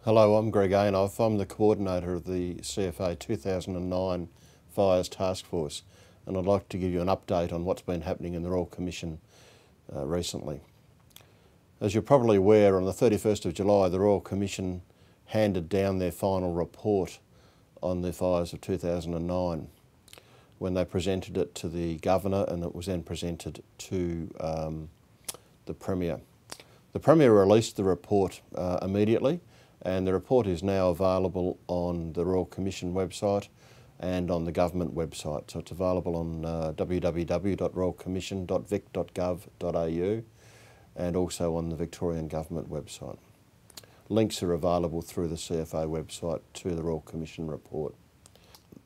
Hello, I'm Greg Esnouf. I'm the coordinator of the CFA 2009 Fires Taskforce, and I'd like to give you an update on what's been happening in the Royal Commission recently. As you're probably aware, on the 31st of July, the Royal Commission handed down their final report on the fires of 2009 when they presented it to the Governor, and it was then presented to the Premier. The Premier released the report immediately, and the report is now available on the Royal Commission website and on the government website. So it's available on www.royalcommission.vic.gov.au and also on the Victorian Government website. Links are available through the CFA website to the Royal Commission report.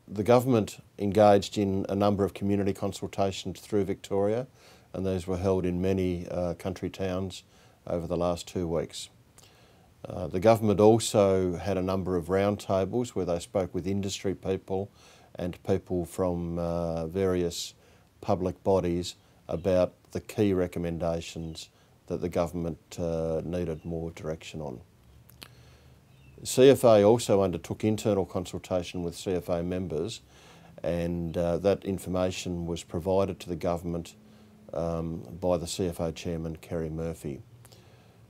The government engaged in a number of community consultations through Victoria, and these were held in many country towns over the last 2 weeks. The government also had a number of roundtables where they spoke with industry people and people from various public bodies about the key recommendations that the government needed more direction on. CFA also undertook internal consultation with CFA members, and that information was provided to the government by the CFA chairman, Kerry Murphy.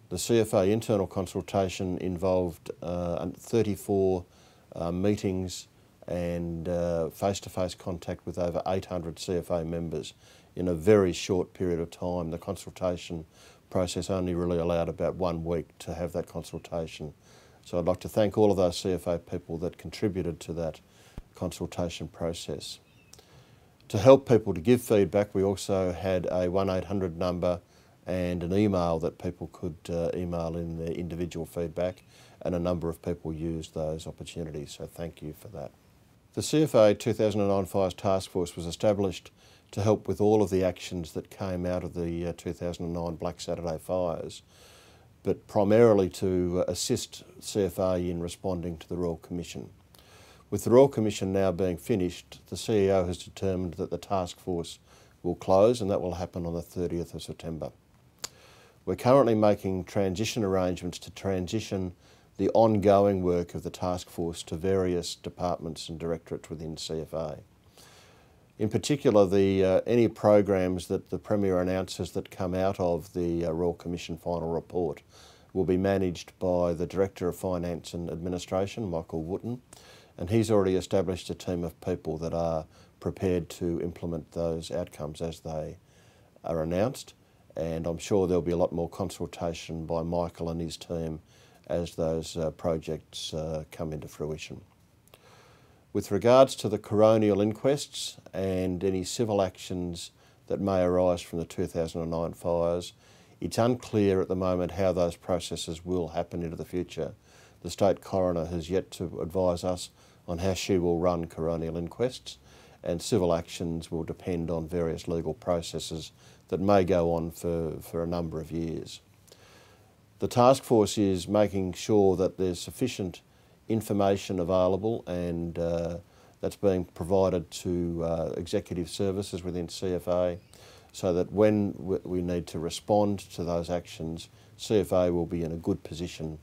The CFA internal consultation involved 34 meetings and face-to-face contact with over 800 CFA members in a very short period of time. The consultation process only really allowed about 1 week to have that consultation. So I'd like to thank all of those CFA people that contributed to that consultation process. To help people to give feedback, we also had a 1-800 number and an email that people could email in their individual feedback, and a number of people used those opportunities, so thank you for that. The CFA 2009 Fires Taskforce was established to help with all of the actions that came out of the 2009 Black Saturday fires, but primarily to assist CFA in responding to the Royal Commission. With the Royal Commission now being finished, the CEO has determined that the taskforce will close, and that will happen on the 30th of September. We're currently making transition arrangements to transition the ongoing work of the taskforce to various departments and directorates within CFA. In particular, any programs that the Premier announces that come out of the Royal Commission final report will be managed by the Director of Finance and Administration, Michael Wooten, and he's already established a team of people that are prepared to implement those outcomes as they are announced. And I'm sure there'll be a lot more consultation by Michael and his team as those projects come into fruition. With regards to the coronial inquests and any civil actions that may arise from the 2009 fires, it's unclear at the moment how those processes will happen into the future. The State Coroner has yet to advise us on how she will run coronial inquests, and civil actions will depend on various legal processes that may go on for a number of years. The task force is making sure that there's sufficient information available, and that's being provided to executive services within CFA, so that when we need to respond to those actions, CFA will be in a good position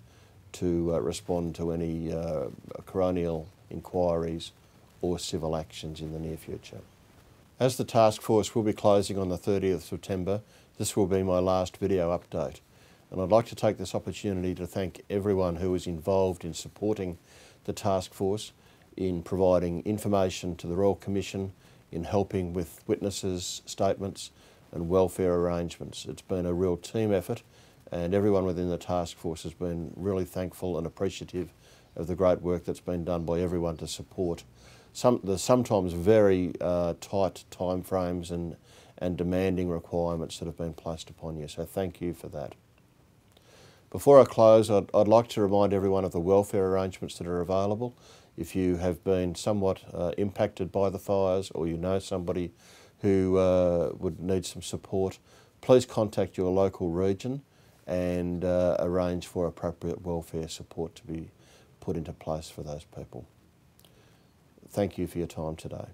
to respond to any coronial inquiries or civil actions in the near future. As the task force will be closing on the 30th of September, this will be my last video update. And I'd like to take this opportunity to thank everyone who was involved in supporting the task force, in providing information to the Royal Commission, in helping with witnesses' statements and welfare arrangements. It's been a real team effort, and everyone within the task force has been really thankful and appreciative of the great work that's been done by everyone to support the sometimes very tight timeframes and demanding requirements that have been placed upon you. So thank you for that. Before I close, I'd like to remind everyone of the welfare arrangements that are available. If you have been somewhat impacted by the fires, or you know somebody who would need some support, please contact your local region and arrange for appropriate welfare support to be put into place for those people. Thank you for your time today.